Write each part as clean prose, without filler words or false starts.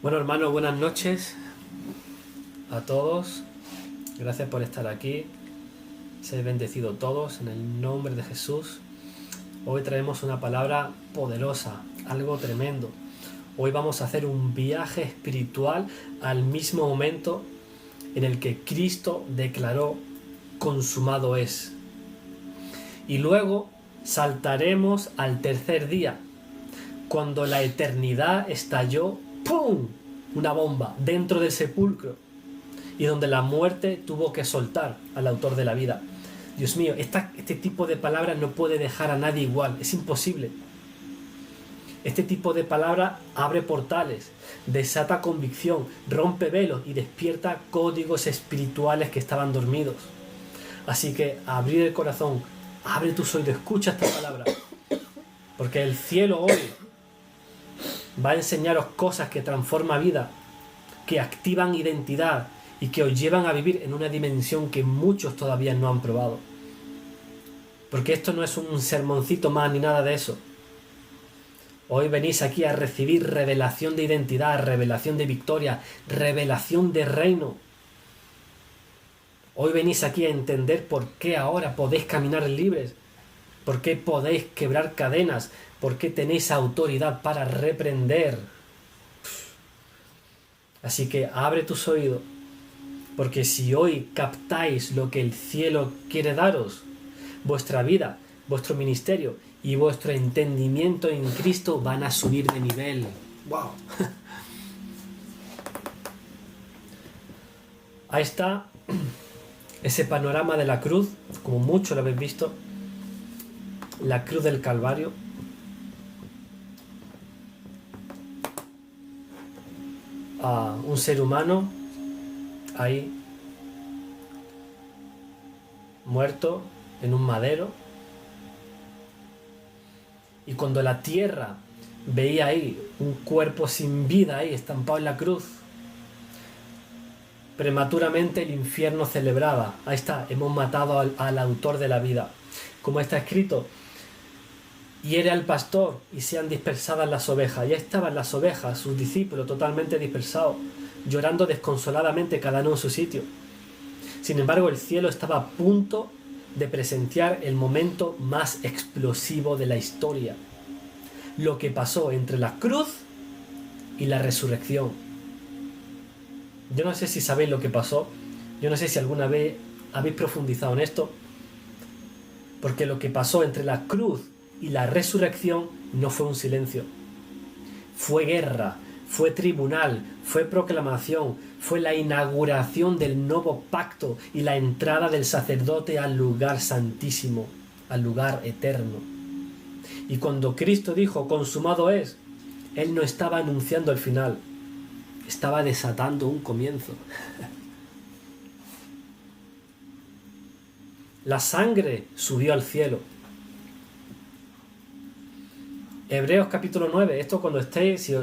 Bueno, hermanos, buenas noches a todos. Gracias por estar aquí. Sed bendecidos todos en el nombre de Jesús. Hoy traemos una palabra poderosa, algo tremendo. Hoy vamos a hacer un viaje espiritual al mismo momento en el que Cristo declaró: consumado es. Y luego saltaremos al tercer día, cuando la eternidad estalló, ¡pum!, una bomba dentro del sepulcro, y donde la muerte tuvo que soltar al autor de la vida. Dios mío, este tipo de palabras no puede dejar a nadie igual, es imposible. Este tipo de palabras abre portales, desata convicción, rompe velos y despierta códigos espirituales que estaban dormidos. Así que abrir el corazón, abre tus oídos, escucha esta palabra, porque el cielo hoy va a enseñaros cosas que transforman vida, que activan identidad y que os llevan a vivir en una dimensión que muchos todavía no han probado. Porque esto no es un sermoncito más ni nada de eso. Hoy venís aquí a recibir revelación de identidad, revelación de victoria, revelación de reino. Hoy venís aquí a entender por qué ahora podéis caminar libres, por qué podéis quebrar cadenas, por qué tenéis autoridad para reprender. Así que abre tus oídos, porque si hoy captáis lo que el cielo quiere daros, vuestra vida, vuestro ministerio y vuestro entendimiento en Cristo van a subir de nivel. ¡Wow! Ahí está ese panorama de la cruz, como mucho lo habéis visto, la cruz del Calvario. A un ser humano ahí muerto en un madero, y cuando la tierra veía ahí un cuerpo sin vida ahí estampado en la cruz, prematuramente el infierno celebraba: ahí está, hemos matado al autor de la vida. Como está escrito: hiere al pastor y sean dispersadas las ovejas. Ya estaban las ovejas, sus discípulos, totalmente dispersados, llorando desconsoladamente cada uno en su sitio. Sin embargo, el cielo estaba a punto de presenciar el momento más explosivo de la historia: lo que pasó entre la cruz y la resurrección. Yo no sé si sabéis lo que pasó, yo no sé si alguna vez habéis profundizado en esto, porque lo que pasó entre la cruz y la resurrección no fue un silencio, fue guerra, fue tribunal, fue proclamación, fue la inauguración del nuevo pacto y la entrada del sacerdote al lugar santísimo, al lugar eterno. Y cuando Cristo dijo: consumado es, Él no estaba anunciando el final, estaba desatando un comienzo. La sangre subió al cielo. Hebreos capítulo 9, esto cuando estéis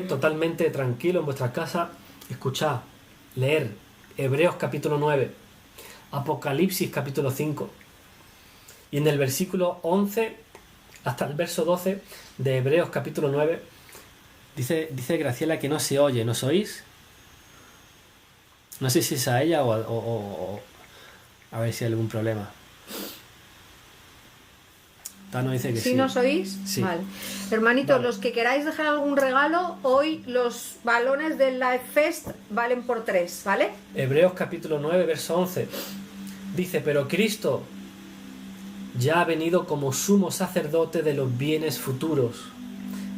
totalmente tranquilos en vuestra casa, escuchad, leer Hebreos capítulo 9, Apocalipsis capítulo 5, y en el versículo 11 hasta el verso 12 de Hebreos capítulo 9, dice Graciela que no se oye, ¿nos oís? No sé si es a ella o a ver si hay algún problema. Tano dice que sí. ¿Sí nos oís? Sí. Vale. Hermanitos, Vale. los que queráis dejar algún regalo, hoy los balones del Life Fest valen por 3, ¿vale? Hebreos capítulo 9, verso 11. Dice: pero Cristo ya ha venido como sumo sacerdote de los bienes futuros.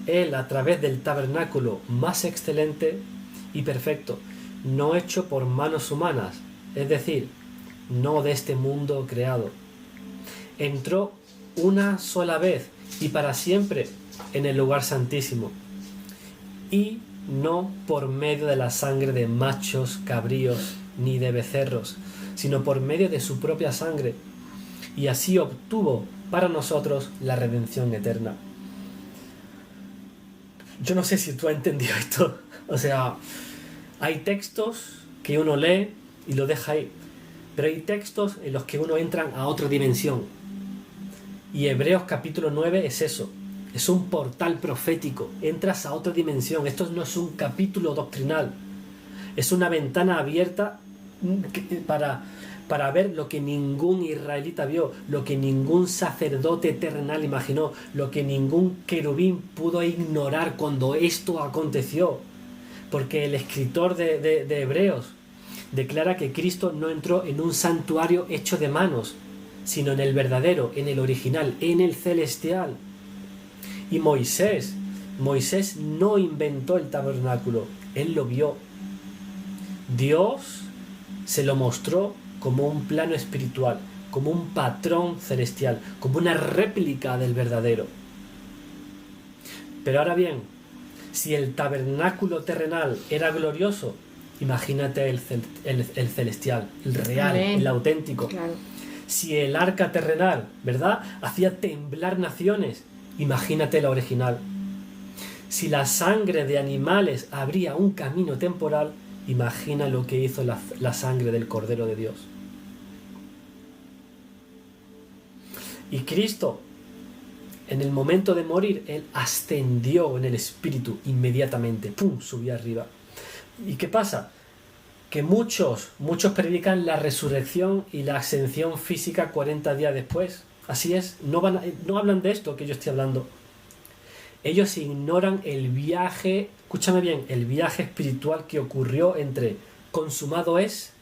Él, a través del tabernáculo más excelente y perfecto, no hecho por manos humanas, es decir, no de este mundo creado, entró una sola vez y para siempre en el lugar santísimo, y no por medio de la sangre de machos cabríos ni de becerros, sino por medio de su propia sangre, y así obtuvo para nosotros la redención eterna. Yo no sé si tú has entendido esto. O sea, hay textos que uno lee y lo deja ahí, pero hay textos en los que uno entra a otra dimensión. Y Hebreos capítulo 9 es eso. Es un portal profético. Entras a otra dimensión. Esto no es un capítulo doctrinal. Es una ventana abierta para ver lo que ningún israelita vio, lo que ningún sacerdote terrenal imaginó, lo que ningún querubín pudo ignorar cuando esto aconteció. Porque el escritor de Hebreos declara que Cristo no entró en un santuario hecho de manos, sino en el verdadero, en el original, en el celestial. Y Moisés no inventó el tabernáculo, él lo vio. Dios se lo mostró como un plano espiritual, como un patrón celestial, como una réplica del verdadero. Pero ahora bien, si el tabernáculo terrenal era glorioso, imagínate el celestial, el real, Amén. el auténtico. Claro. Si el arca terrenal, ¿verdad?, hacía temblar naciones, imagínate la original. Si la sangre de animales abría un camino temporal, imagina lo que hizo la sangre del Cordero de Dios. Y Cristo, en el momento de morir, Él ascendió en el Espíritu inmediatamente. ¡Pum! Subió arriba. ¿Y qué pasa? Que muchos predican la resurrección y la ascensión física 40 días después. Así es, no hablan de esto que yo estoy hablando. Ellos ignoran el viaje, escúchame bien, el viaje espiritual que ocurrió entre consumado es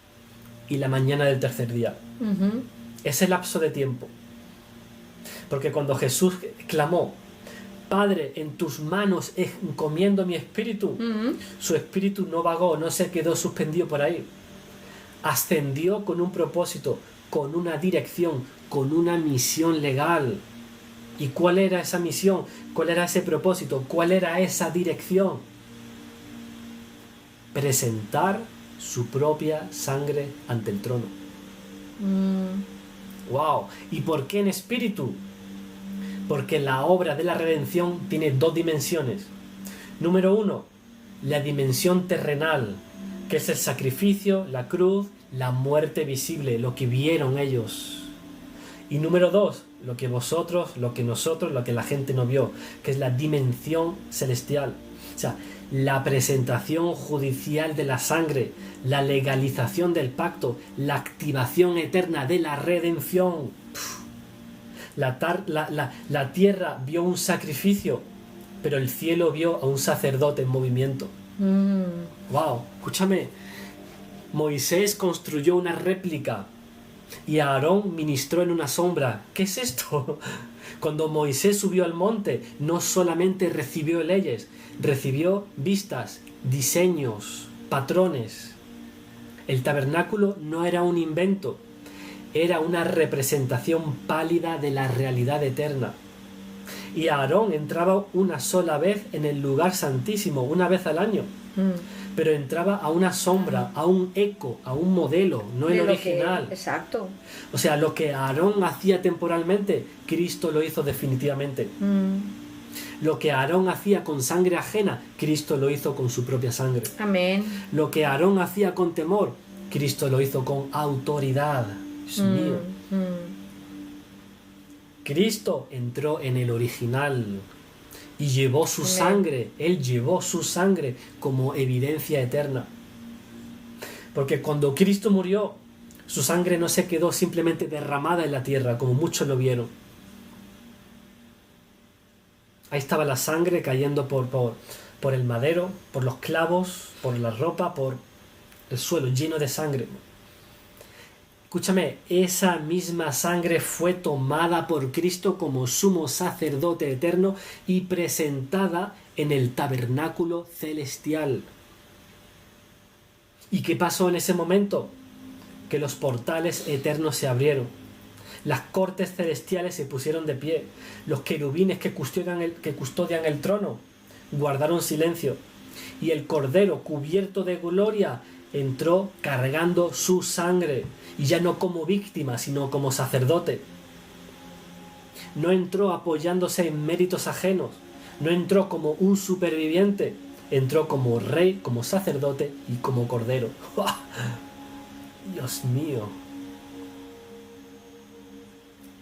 y la mañana del tercer día. Uh-huh. Ese lapso de tiempo. Porque cuando Jesús clamó, Padre, en tus manos encomiendo mi espíritu, Uh-huh. su espíritu no vagó, no se quedó suspendido por ahí. Ascendió con un propósito, con una dirección, con una misión legal. ¿Y cuál era esa misión? ¿Cuál era ese propósito? ¿Cuál era esa dirección? Presentar su propia sangre ante el trono. ¡Wow! ¿Y por qué en espíritu? Porque la obra de la redención tiene dos dimensiones. Número 1, la dimensión terrenal, que es el sacrificio, la cruz, la muerte visible, lo que vieron ellos. Y número 2, lo que vosotros, lo que nosotros, lo que la gente no vio, que es la dimensión celestial. O sea, la presentación judicial de la sangre, la legalización del pacto, la activación eterna de la redención. La tierra vio un sacrificio, pero el cielo vio a un sacerdote en movimiento. Wow, escúchame. Moisés construyó una réplica y Aarón ministró en una sombra. ¿Qué es esto? Cuando Moisés subió al monte, no solamente recibió leyes, recibió vistas, diseños, patrones. El tabernáculo no era un invento, era una representación pálida de la realidad eterna. Y Aarón entraba una sola vez en el lugar santísimo, una vez al año. Pero entraba a una sombra, a un eco, a un modelo, no el original. Exacto. O sea, lo que Aarón hacía temporalmente, Cristo lo hizo definitivamente. Lo que Aarón hacía con sangre ajena, Cristo lo hizo con su propia sangre. Amén. Lo que Aarón hacía con temor, Cristo lo hizo con autoridad. Dios mío. Cristo entró en el original y llevó su sangre. Él llevó su sangre como evidencia eterna. Porque cuando Cristo murió, su sangre no se quedó simplemente derramada en la tierra, como muchos lo vieron. Ahí estaba la sangre cayendo por el madero, por los clavos, por la ropa, por el suelo lleno de sangre. Escúchame, esa misma sangre fue tomada por Cristo como sumo sacerdote eterno y presentada en el tabernáculo celestial. ¿Y qué pasó en ese momento? Que los portales eternos se abrieron. Las cortes celestiales se pusieron de pie. Los querubines que custodian el trono guardaron silencio. Y el Cordero, cubierto de gloria, entró cargando su sangre. Y ya no como víctima, sino como sacerdote. No entró apoyándose en méritos ajenos. No entró como un superviviente. Entró como rey, como sacerdote y como cordero. Dios mío.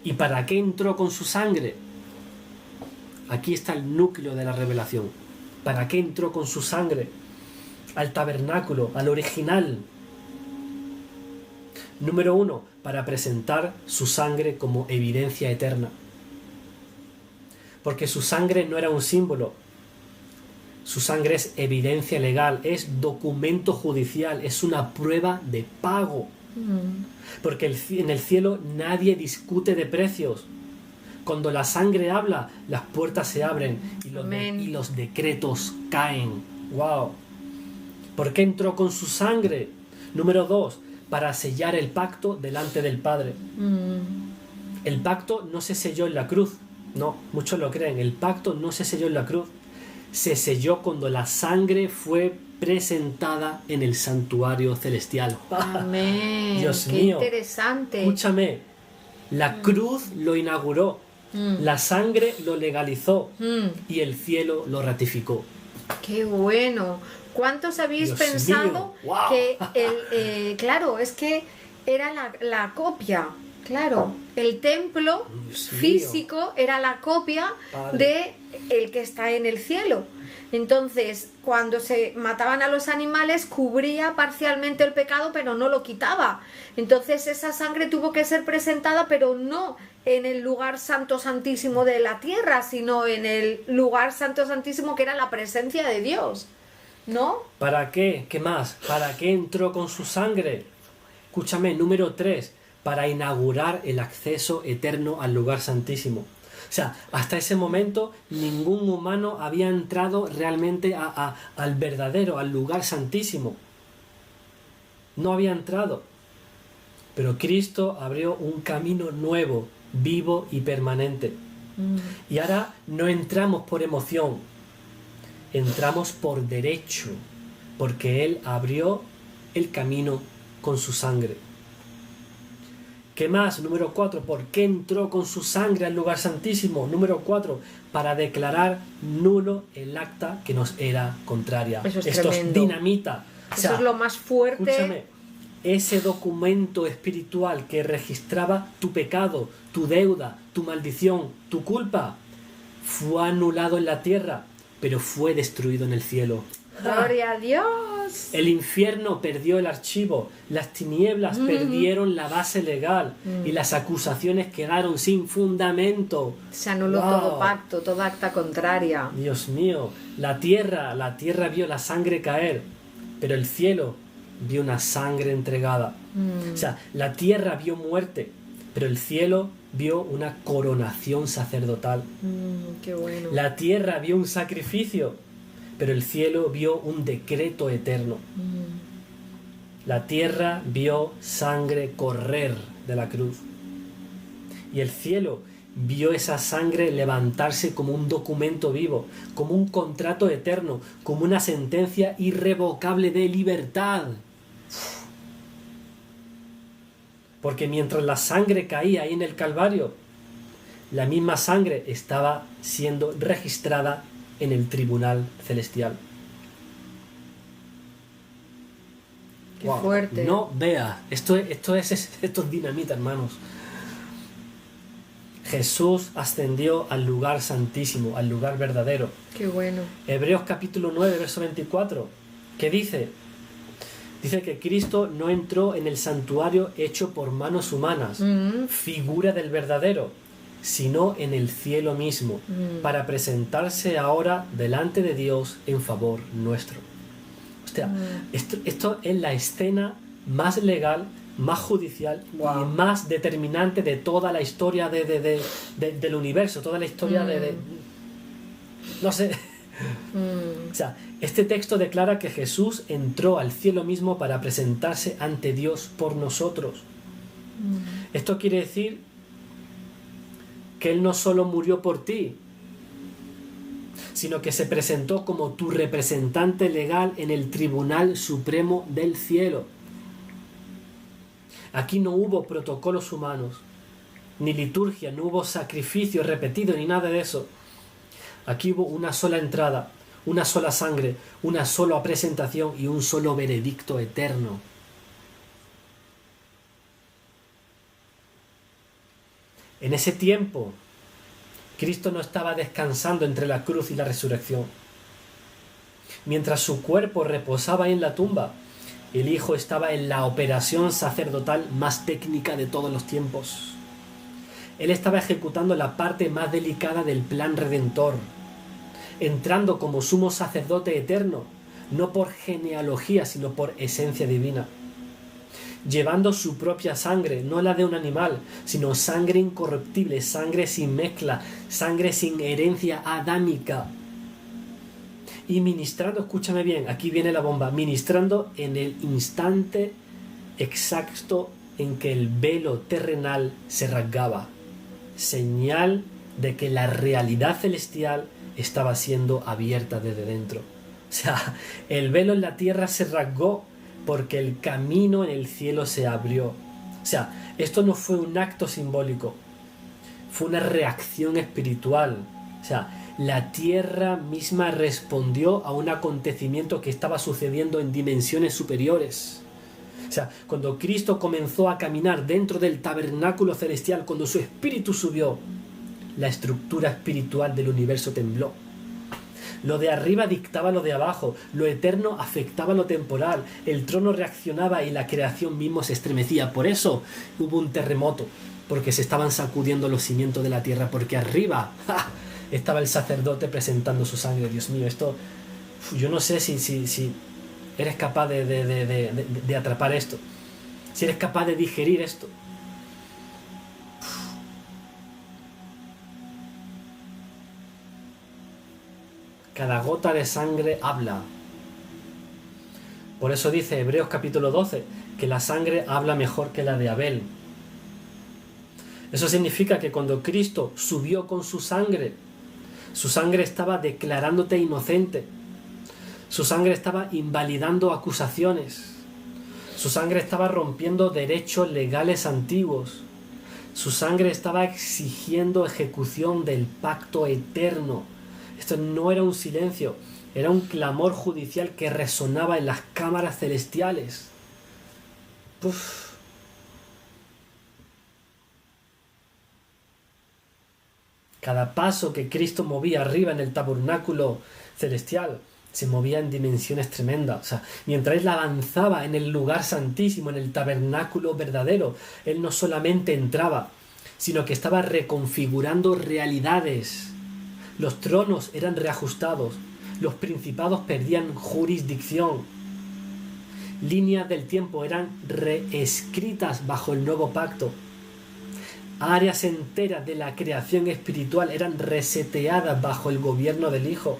¿Y para qué entró con su sangre? Aquí está el núcleo de la revelación. ¿Para qué entró con su sangre al tabernáculo, al original? Número 1, para presentar su sangre como evidencia eterna. Porque su sangre no era un símbolo. Su sangre es evidencia legal, es documento judicial, es una prueba de pago. Porque en el cielo nadie discute de precios. Cuando la sangre habla, las puertas se abren y los decretos caen. ¡Wow! ¿Por qué entró con su sangre? Número 2, para sellar el pacto delante del Padre. El pacto no se selló en la cruz. No, muchos lo creen. El pacto no se selló en la cruz. Se selló cuando la sangre fue presentada en el santuario celestial. Amén. Dios Qué mío. interesante. Escúchame. La cruz lo inauguró. La sangre lo legalizó. Y el cielo lo ratificó. Qué bueno. ¿Cuántos habéis Dios pensado mío. ¡Wow! que claro, es que era la copia? Claro, el templo Dios mío. físico era la copia de el que está en el cielo. Entonces, cuando se mataban a los animales, cubría parcialmente el pecado, pero no lo quitaba. Entonces, esa sangre tuvo que ser presentada, pero no en el lugar santo santísimo de la tierra, sino en el lugar santo santísimo que era la presencia de Dios. ¿No? ¿Para qué? ¿Qué más? ¿Para qué entró con su sangre? Escúchame, número 3, para inaugurar el acceso eterno al lugar santísimo. O sea, hasta ese momento ningún humano había entrado realmente al verdadero, al lugar santísimo. No había entrado. Pero Cristo abrió un camino nuevo, vivo y permanente. Y ahora no entramos por emoción, entramos por derecho, porque Él abrió el camino con su sangre. ¿Qué más? Número 4, ¿por qué entró con su sangre al lugar santísimo? Número 4, para declarar nulo el acta que nos era contraria. Eso es Esto tremendo. es dinamita. O sea, eso es lo más fuerte. escúchame, ese documento espiritual que registraba tu pecado, tu deuda, tu maldición, tu culpa, fue anulado en la tierra, pero fue destruido en el cielo. Gloria a Dios. El infierno perdió el archivo, las tinieblas perdieron la base legal y las acusaciones quedaron sin fundamento. Se anuló ¡Wow! todo pacto, toda acta contraria. Dios mío, la tierra vio la sangre caer, pero el cielo vio una sangre entregada. O sea, la tierra vio muerte, pero el cielo vio una coronación sacerdotal. Qué bueno. La tierra vio un sacrificio, pero el cielo vio un decreto eterno. La tierra vio sangre correr de la cruz. Y el cielo vio esa sangre levantarse como un documento vivo, como un contrato eterno, como una sentencia irrevocable de libertad. Porque mientras la sangre caía ahí en el Calvario, la misma sangre estaba siendo registrada en el tribunal celestial. Qué Wow. fuerte. No veas, esto es dinamita, hermanos. Jesús ascendió al lugar santísimo, al lugar verdadero. Qué bueno. Hebreos capítulo 9, verso 24, ¿qué dice? Dice que Cristo no entró en el santuario hecho por manos humanas, figura del verdadero, sino en el cielo mismo, para presentarse ahora delante de Dios en favor nuestro. Hostia, esto es la escena más legal, más judicial y más determinante de toda la historia del universo, toda la historia no sé. O sea, este texto declara que Jesús entró al cielo mismo para presentarse ante Dios por nosotros. Esto quiere decir que Él no solo murió por ti, sino que se presentó como tu representante legal en el Tribunal Supremo del Cielo. Aquí no hubo protocolos humanos, ni liturgia, no hubo sacrificio repetido, ni nada de eso. Aquí hubo una sola entrada, una sola sangre, una sola presentación y un solo veredicto eterno. En ese tiempo, Cristo no estaba descansando entre la cruz y la resurrección. Mientras su cuerpo reposaba en la tumba, el Hijo estaba en la operación sacerdotal más técnica de todos los tiempos. Él estaba ejecutando la parte más delicada del plan redentor, entrando como sumo sacerdote eterno, no por genealogía, sino por esencia divina, llevando su propia sangre, no la de un animal, sino sangre incorruptible, sangre sin mezcla, sangre sin herencia adámica. Y ministrando, escúchame bien, aquí viene la bomba, ministrando en el instante exacto en que el velo terrenal se rasgaba, señal de que la realidad celestial estaba siendo abierta desde dentro. O sea, el velo en la tierra se rasgó porque el camino en el cielo se abrió. O sea, esto no fue un acto simbólico, fue una reacción espiritual. O sea, la tierra misma respondió a un acontecimiento que estaba sucediendo en dimensiones superiores. O sea, cuando Cristo comenzó a caminar dentro del tabernáculo celestial, cuando su espíritu subió, la estructura espiritual del universo tembló. Lo de arriba dictaba lo de abajo, lo eterno afectaba lo temporal, el trono reaccionaba y la creación mismo se estremecía. Por eso hubo un terremoto, porque se estaban sacudiendo los cimientos de la tierra, porque arriba estaba el sacerdote presentando su sangre. Dios mío, esto, yo no sé si eres capaz de atrapar esto, si eres capaz de digerir esto. Cada gota de sangre habla. Por eso dice Hebreos capítulo 12 que la sangre habla mejor que la de Abel. Eso significa que cuando Cristo subió con su sangre estaba declarándote inocente. Su sangre estaba invalidando acusaciones. Su sangre estaba rompiendo derechos legales antiguos. Su sangre estaba exigiendo ejecución del pacto eterno. Esto no era un silencio, era un clamor judicial que resonaba en las cámaras celestiales. Uf. Cada paso que Cristo movía arriba en el tabernáculo celestial se movía en dimensiones tremendas. O sea, mientras Él avanzaba en el lugar santísimo, en el tabernáculo verdadero, Él no solamente entraba, sino que estaba reconfigurando realidades. Los tronos eran reajustados, los principados perdían jurisdicción, líneas del tiempo eran reescritas bajo el nuevo pacto, áreas enteras de la creación espiritual eran reseteadas bajo el gobierno del Hijo,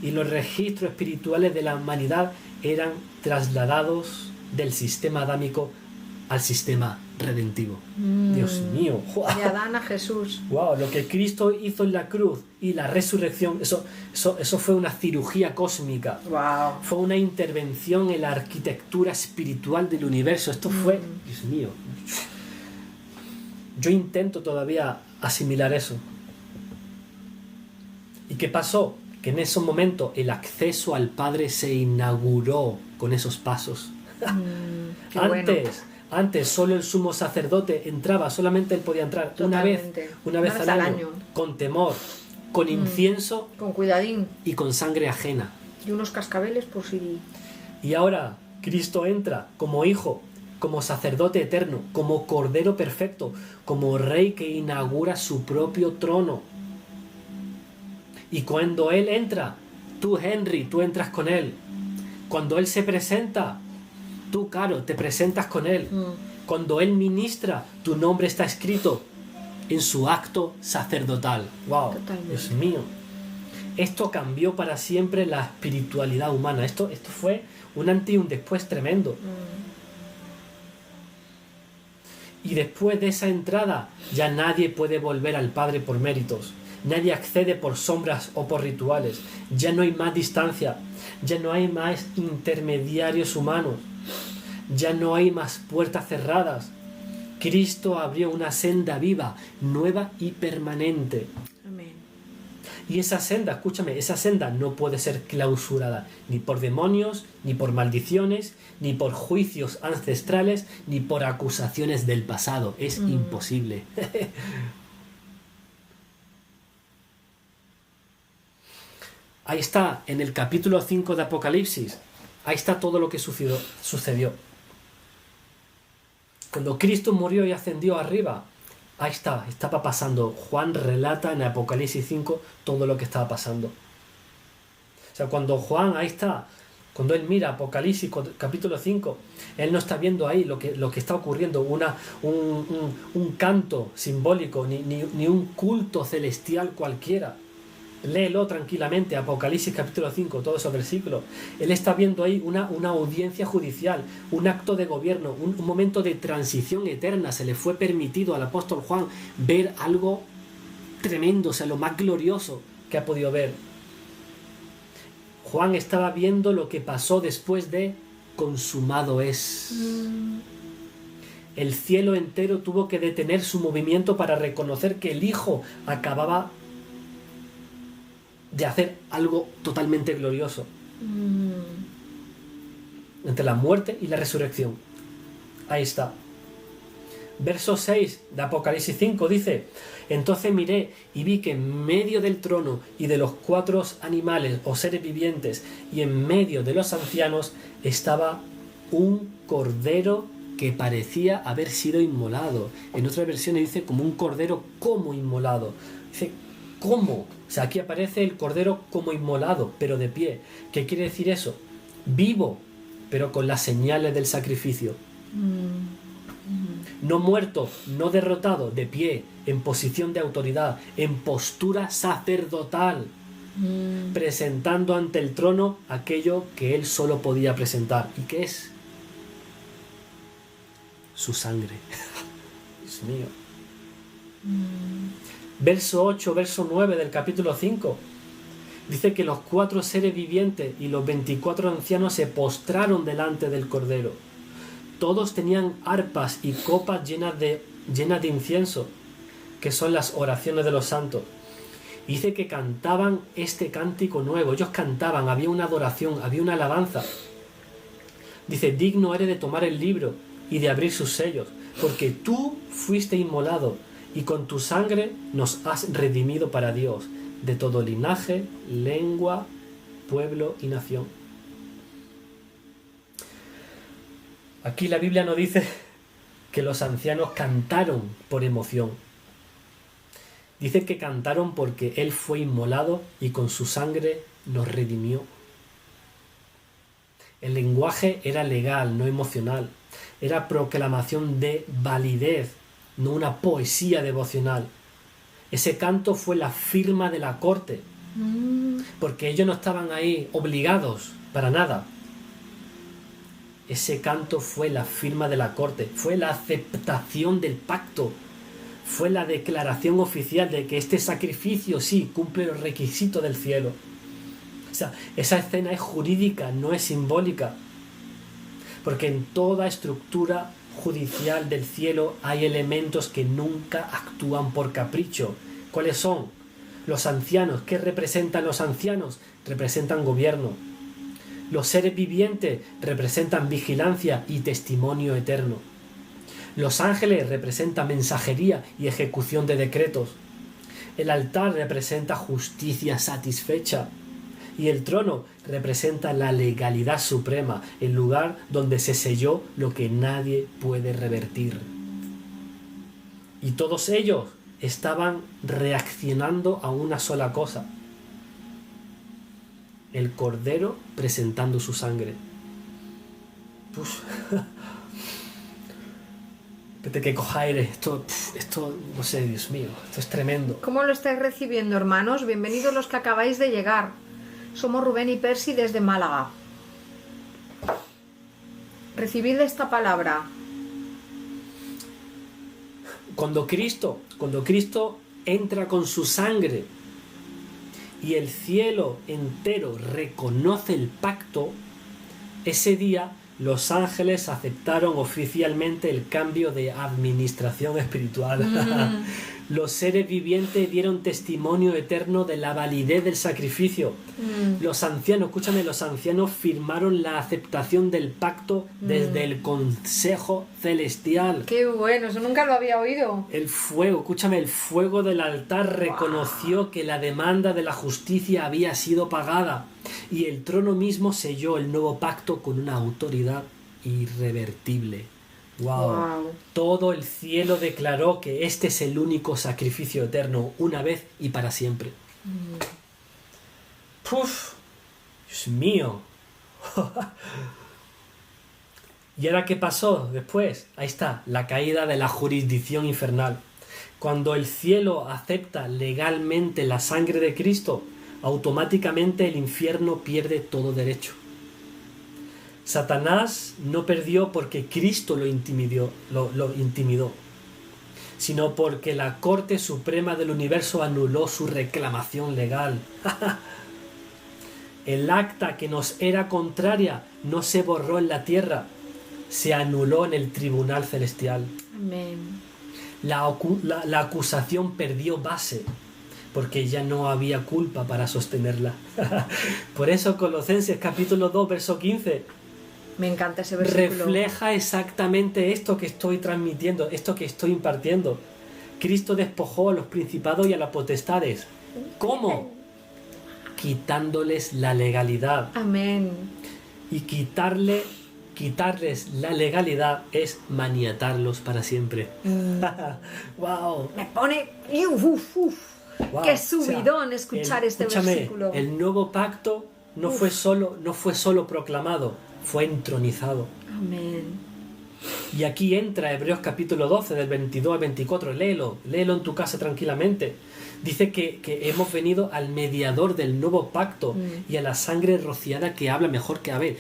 y los registros espirituales de la humanidad eran trasladados del sistema adámico al sistema redentivo. Dios mío, wow. De Adán a Jesús. Wow, lo que Cristo hizo en la cruz y la resurrección, eso fue una cirugía cósmica. Wow. Fue una intervención en la arquitectura espiritual del universo. Esto fue, Dios mío. Yo intento todavía asimilar eso. ¿Y qué pasó? Que en esos momentos el acceso al Padre se inauguró con esos pasos. Antes solo el sumo sacerdote entraba, solamente él podía entrar una vez al año, con temor, con incienso, con cuidadín y con sangre ajena. Y unos cascabeles por si... Y ahora Cristo entra como hijo, como sacerdote eterno, como cordero perfecto, como rey que inaugura su propio trono. Y cuando Él entra, tú, Henry, tú entras con Él. Cuando Él se presenta, tú, Caro, te presentas con Él. Cuando Él ministra, tu nombre está escrito en su acto sacerdotal. ¡Wow! Totalmente. Dios mío. Esto cambió para siempre la espiritualidad humana. Esto fue un antes y un después tremendo. Y después de esa entrada, ya nadie puede volver al Padre por méritos. Nadie accede por sombras o por rituales. Ya no hay más distancia. Ya no hay más intermediarios humanos. Ya no hay más puertas cerradas. Cristo abrió una senda viva, nueva y permanente. Amén. Y esa senda, escúchame, esa senda no puede ser clausurada ni por demonios, ni por maldiciones, ni por juicios ancestrales, ni por acusaciones del pasado. Es imposible. Ahí está, en el capítulo 5 de Apocalipsis. Ahí está todo lo que sucedió. Cuando Cristo murió y ascendió arriba, ahí está, estaba pasando. Juan relata en Apocalipsis 5 todo lo que estaba pasando. O sea, cuando Juan, ahí está, cuando él mira Apocalipsis capítulo 5, él no está viendo ahí lo que está ocurriendo, un canto simbólico, ni un culto celestial cualquiera. Léelo tranquilamente, Apocalipsis capítulo 5, todos esos versículos. Él está viendo ahí una audiencia judicial, un acto de gobierno, un momento de transición eterna. Se le fue permitido al apóstol Juan ver algo tremendo, o sea, lo más glorioso que ha podido ver. Juan estaba viendo lo que pasó después de consumado es. El cielo entero tuvo que detener su movimiento para reconocer que el Hijo acababa de hacer algo totalmente glorioso. Entre la muerte y la resurrección. Ahí está. Verso 6 de Apocalipsis 5 dice: entonces miré y vi que en medio del trono y de los 4 animales o seres vivientes y en medio de los ancianos estaba un cordero que parecía haber sido inmolado. En otras versiones dice como un cordero como inmolado. Dice ¿cómo? O sea, aquí aparece el cordero como inmolado, pero de pie. ¿Qué quiere decir eso? Vivo, pero con las señales del sacrificio. No muerto, no derrotado, de pie, en posición de autoridad, en postura sacerdotal, presentando ante el trono aquello que él solo podía presentar. ¿Y qué es? Su sangre. Dios mío. Verso 8, verso 9 del capítulo 5. Dice que los 4 seres vivientes y los 24 ancianos se postraron delante del Cordero. Todos tenían arpas y copas llenas de incienso, que son las oraciones de los santos. Y dice que cantaban este cántico nuevo. Ellos cantaban, había una adoración, había una alabanza. Dice: digno eres de tomar el libro y de abrir sus sellos, porque tú fuiste inmolado y con tu sangre nos has redimido para Dios, de todo linaje, lengua, pueblo y nación. Aquí la Biblia nos dice que los ancianos cantaron por emoción. Dice que cantaron porque Él fue inmolado y con su sangre nos redimió. El lenguaje era legal, no emocional. Era proclamación de validez, no una poesía devocional. Ese canto fue la firma de la corte, porque ellos no estaban ahí obligados para nada. Ese canto fue la firma de la corte, fue la aceptación del pacto, fue la declaración oficial de que este sacrificio sí cumple los requisitos del cielo. O sea, esa escena es jurídica, no es simbólica, porque en toda estructura judicial del cielo hay elementos que nunca actúan por capricho. ¿Cuáles son? Los ancianos. ¿Qué representan los ancianos? Representan gobierno. Los seres vivientes representan vigilancia y testimonio eterno. Los ángeles representan mensajería y ejecución de decretos. El altar representa justicia satisfecha. Y el trono representa la legalidad suprema, el lugar donde se selló lo que nadie puede revertir. Y todos ellos estaban reaccionando a una sola cosa: el Cordero presentando su sangre. Espérate que coja aire. Esto, no sé, Dios mío, esto es tremendo. ¿Cómo lo estáis recibiendo, hermanos? Bienvenidos los que acabáis de llegar. Somos Rubén y Percy desde Málaga. Recibid esta palabra. Cuando Cristo entra con su sangre y el cielo entero reconoce el pacto, ese día los ángeles aceptaron oficialmente el cambio de administración espiritual. Los seres vivientes dieron testimonio eterno de la validez del sacrificio. Los ancianos, escúchame, los ancianos firmaron la aceptación del pacto desde el Consejo Celestial. ¡Qué bueno! Eso nunca lo había oído. El fuego, escúchame, el fuego del altar reconoció que la demanda de la justicia había sido pagada y el trono mismo selló el nuevo pacto con una autoridad irrevertible. Wow. Todo el cielo declaró que este es el único sacrificio eterno, una vez y para siempre. ¡Puf! ¡Dios mío! ¿Y ahora qué pasó después? Ahí está, la caída de la jurisdicción infernal. Cuando el cielo acepta legalmente la sangre de Cristo, automáticamente el infierno pierde todo derecho. Satanás no perdió porque Cristo lo intimidó, sino porque la Corte Suprema del Universo anuló su reclamación legal. El acta que nos era contraria no se borró en la tierra, se anuló en el Tribunal Celestial. Amén. La acusación perdió base, porque ya no había culpa para sostenerla. Por eso Colosenses capítulo 2, verso 15... Me encanta ese versículo. Refleja exactamente esto que estoy transmitiendo, esto que estoy impartiendo. Cristo despojó a los principados y a las potestades. ¿Cómo? Quitándoles la legalidad. Amén. Y quitarles la legalidad es maniatarlos para siempre. ¡Wow! Me pone... Wow. ¡Qué subidón escuchar este versículo! El nuevo pacto no fue solo proclamado, fue entronizado. Amén. Y aquí entra Hebreos capítulo 12, del 22 al 24. Léelo en tu casa tranquilamente. Dice que hemos venido al mediador del nuevo pacto y a la sangre rociada que habla mejor que Abel.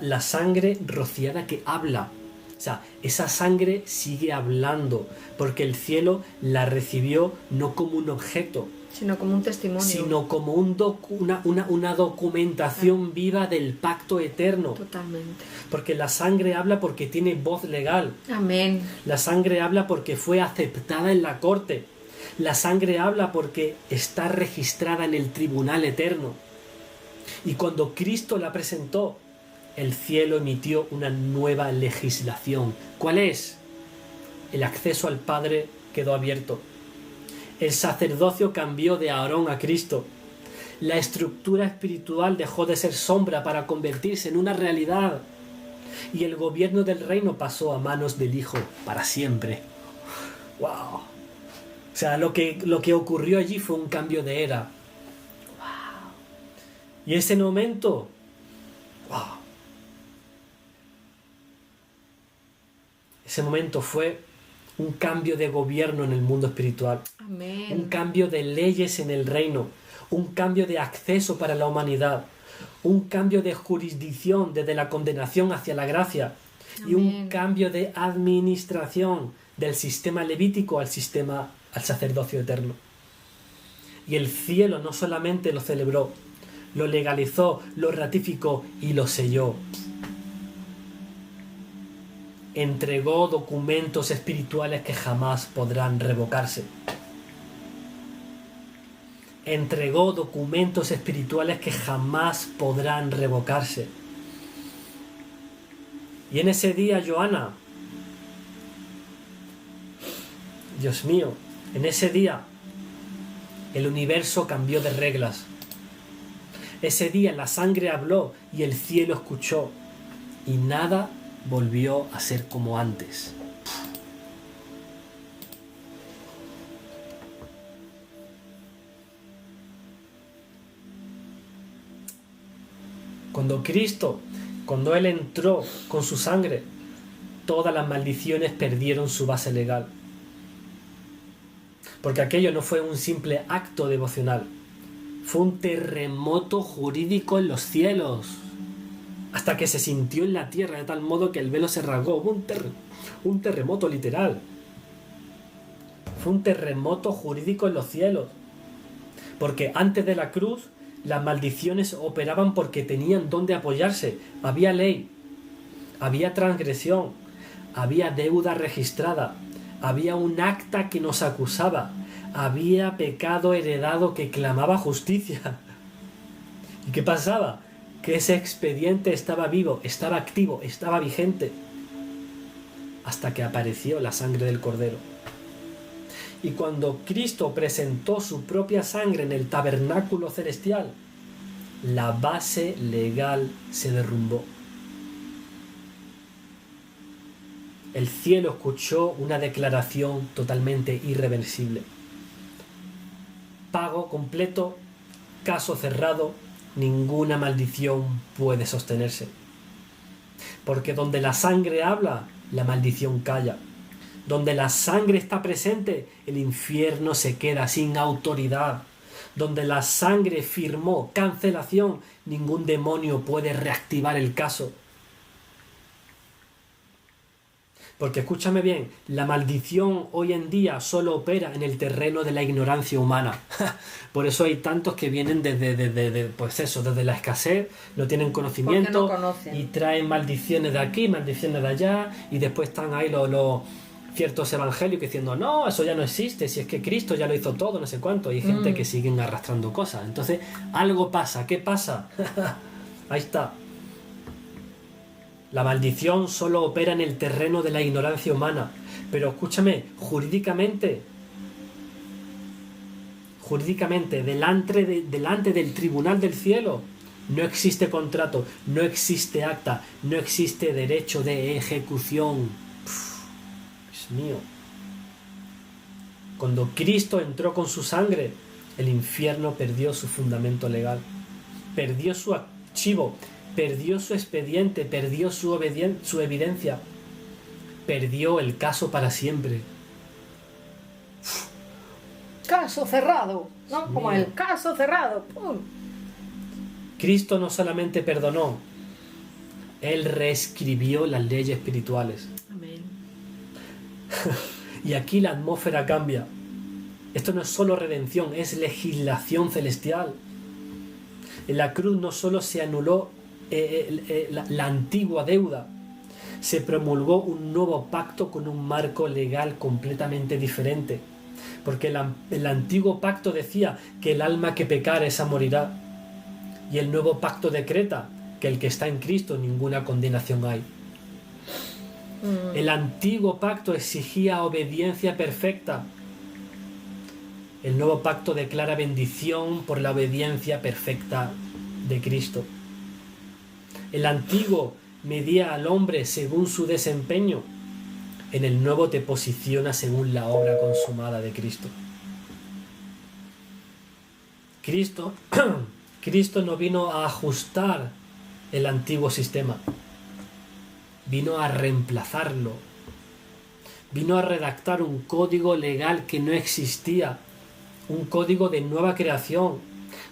La sangre rociada que habla. O sea, esa sangre sigue hablando, porque el cielo la recibió no como un objeto, sino como un testimonio, sino como una documentación viva del pacto eterno. Totalmente. Porque la sangre habla porque tiene voz legal. Amén. La sangre habla porque fue aceptada en la corte. La sangre habla porque está registrada en el tribunal eterno. Y cuando Cristo la presentó, el cielo emitió una nueva legislación. ¿Cuál es? El acceso al Padre quedó abierto. El sacerdocio cambió de Aarón a Cristo. La estructura espiritual dejó de ser sombra para convertirse en una realidad. Y el gobierno del reino pasó a manos del Hijo para siempre. ¡Wow! O sea, lo que ocurrió allí fue un cambio de era. ¡Wow! Y ese momento... ¡Wow! Ese momento fue un cambio de gobierno en el mundo espiritual. Amén. Un cambio de leyes en el reino. Un cambio de acceso para la humanidad. Un cambio de jurisdicción desde la condenación hacia la gracia. Amén. Y un cambio de administración del sistema levítico al sacerdocio eterno. Y el cielo no solamente lo celebró, lo legalizó, lo ratificó y lo selló. Entregó documentos espirituales que jamás podrán revocarse. Entregó documentos espirituales que jamás podrán revocarse. Y en ese día, Joana, Dios mío, en ese día el universo cambió de reglas. Ese día la sangre habló y el cielo escuchó, y nada volvió a ser como antes. Cuando Él entró con su sangre, todas las maldiciones perdieron su base legal. Porque aquello no fue un simple acto devocional, fue un terremoto jurídico en los cielos, hasta que se sintió en la tierra de tal modo que el velo se rasgó. Un terremoto literal. Fue un terremoto jurídico en los cielos. Porque antes de la cruz, las maldiciones operaban porque tenían dónde apoyarse. Había ley. había transgresión, había deuda registrada, había un acta que nos acusaba, había pecado heredado que clamaba justicia. ¿Y qué pasaba? Que ese expediente estaba vivo, estaba activo, estaba vigente, hasta que apareció la sangre del Cordero. Y cuando Cristo presentó su propia sangre en el tabernáculo celestial, la base legal se derrumbó. El cielo escuchó una declaración totalmente irreversible. Pago completo, caso cerrado, ninguna maldición puede sostenerse. Porque donde la sangre habla, la maldición calla. Donde la sangre está presente, el infierno se queda sin autoridad. Donde la sangre firmó cancelación, ningún demonio puede reactivar el caso. Porque escúchame bien, la maldición hoy en día solo opera en el terreno de la ignorancia humana. Por eso hay tantos que vienen desde la escasez, no tienen conocimiento, y traen maldiciones de aquí, maldiciones de allá, y después están ahí los ciertos evangélicos diciendo, no, eso ya no existe, si es que Cristo ya lo hizo todo, no sé cuánto. Y hay gente que siguen arrastrando cosas. Entonces, algo pasa. ¿Qué pasa? Ahí está. La maldición solo opera en el terreno de la ignorancia humana. Pero escúchame, jurídicamente, delante del tribunal del cielo, no existe contrato, no existe acta, no existe derecho de ejecución. Dios mío. Cuando Cristo entró con su sangre, el infierno perdió su fundamento legal, perdió su archivo, perdió su expediente, perdió su evidencia, perdió el caso para siempre. Caso cerrado, ¿no? Dios Como mío. el caso cerrado. ¡Pum! Cristo no solamente perdonó, Él reescribió las leyes espirituales. Amén. Y aquí la atmósfera cambia. Esto no es solo redención, es legislación celestial. En la cruz no solo se anuló la antigua deuda, se promulgó un nuevo pacto con un marco legal completamente diferente. Porque el antiguo pacto decía que el alma que pecare esa morirá. Y el nuevo pacto decreta que el que está en Cristo ninguna condenación hay. El antiguo pacto exigía obediencia perfecta. El nuevo pacto declara bendición por la obediencia perfecta de Cristo. El antiguo medía al hombre según su desempeño. En el nuevo te posiciona según la obra consumada de Cristo. Cristo no vino a ajustar el antiguo sistema. Vino a reemplazarlo. Vino a redactar un código legal que no existía. Un código de nueva creación,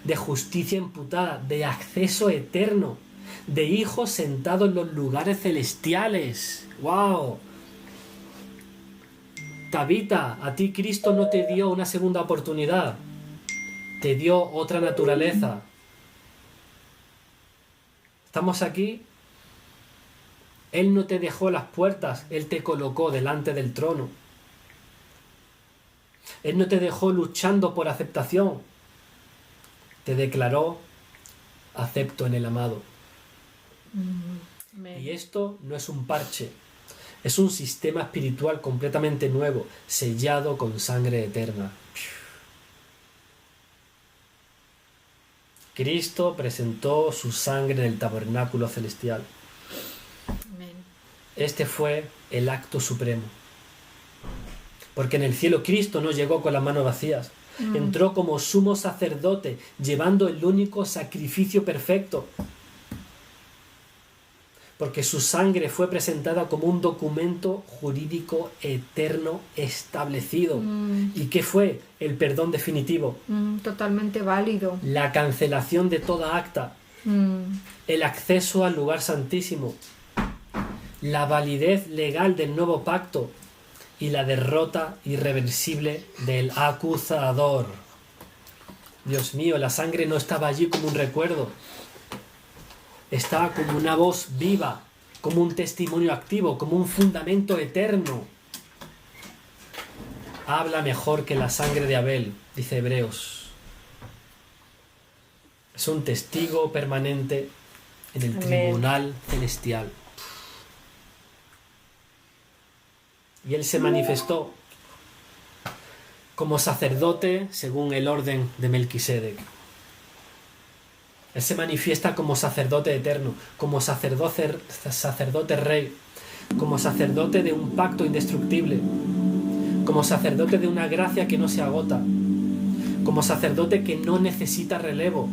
de justicia imputada, de acceso eterno, de hijos sentados en los lugares celestiales. ¡Wow! Tabita, a ti Cristo no te dio una segunda oportunidad. Te dio otra naturaleza. Estamos aquí. Él no te dejó las puertas, Él te colocó delante del trono. Él no te dejó luchando por aceptación. Te declaró acepto en el amado. Y esto no es un parche. Es un sistema espiritual completamente nuevo, sellado con sangre eterna. Cristo presentó su sangre en el tabernáculo celestial. Este fue el acto supremo. Porque en el cielo Cristo no llegó con las manos vacías. Entró como sumo sacerdote, llevando el único sacrificio perfecto. Porque su sangre fue presentada como un documento jurídico eterno establecido. ¿Y qué fue? El perdón definitivo. Totalmente válido. La cancelación de toda acta. El acceso al lugar santísimo. La validez legal del nuevo pacto. Y la derrota irreversible del acusador. Dios mío, la sangre no estaba allí como un recuerdo. Estaba como una voz viva, como un testimonio activo, como un fundamento eterno. Habla mejor que la sangre de Abel, dice Hebreos. Es un testigo permanente en el tribunal celestial. Y él se manifestó como sacerdote según el orden de Melquisedec. Él se manifiesta como sacerdote eterno, como sacerdote rey, como sacerdote de un pacto indestructible, como sacerdote de una gracia que no se agota, como sacerdote que no necesita relevo,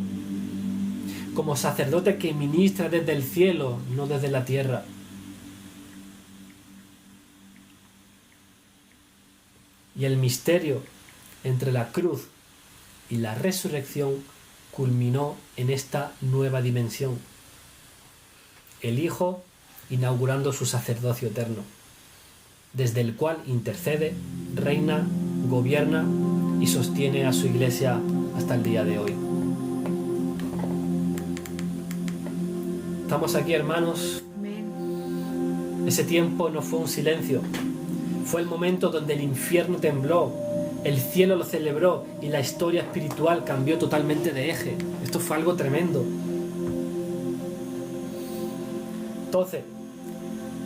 como sacerdote que ministra desde el cielo, no desde la tierra. Y el misterio entre la cruz y la resurrección culminó en esta nueva dimensión. El Hijo inaugurando su sacerdocio eterno, desde el cual intercede, reina, gobierna y sostiene a su Iglesia hasta el día de hoy. Estamos aquí, hermanos. Ese tiempo no fue un silencio. Fue el momento donde el infierno tembló, el cielo lo celebró y la historia espiritual cambió totalmente de eje. Esto fue algo tremendo. Entonces,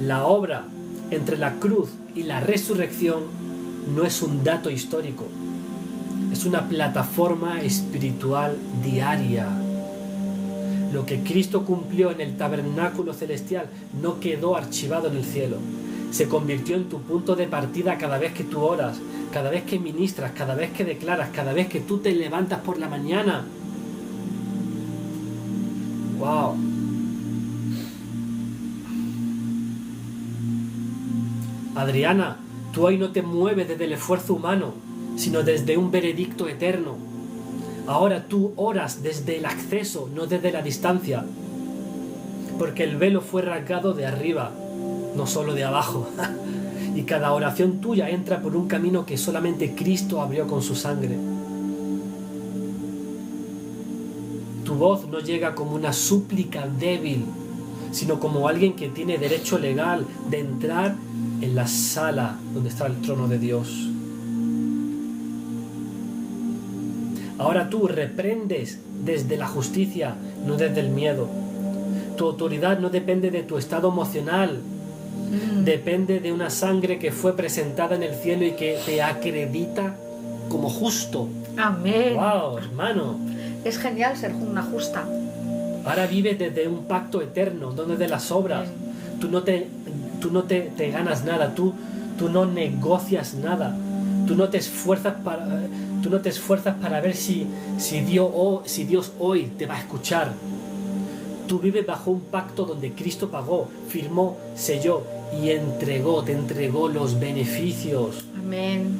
la obra entre la cruz y la resurrección no es un dato histórico, es una plataforma espiritual diaria. Lo que Cristo cumplió en el tabernáculo celestial no quedó archivado en el cielo. Se convirtió en tu punto de partida cada vez que tú oras, cada vez que ministras, cada vez que declaras, cada vez que tú te levantas por la mañana. ¡Wow! Adriana, tú hoy no te mueves desde el esfuerzo humano, sino desde un veredicto eterno. Ahora tú oras desde el acceso, no desde la distancia, porque el velo fue rasgado de arriba, no solo de abajo. Y cada oración tuya entra por un camino que solamente Cristo abrió con su sangre. Tu voz no llega como una súplica débil, sino como alguien que tiene derecho legal de entrar en la sala donde está el trono de Dios. Ahora tú reprendes desde la justicia, no desde el miedo. Tu autoridad no depende de tu estado emocional, depende de una sangre que fue presentada en el cielo y que te acredita como justo. Amén. ¡Wow, hermano! Es genial ser una justa. Ahora vives desde un pacto eterno, no desde las obras. Tú no te ganas nada, tú no negocias nada. Tú no te esfuerzas para ver si Dios hoy te va a escuchar. Tú vives bajo un pacto donde Cristo pagó, firmó, selló y te entregó los beneficios. Amén.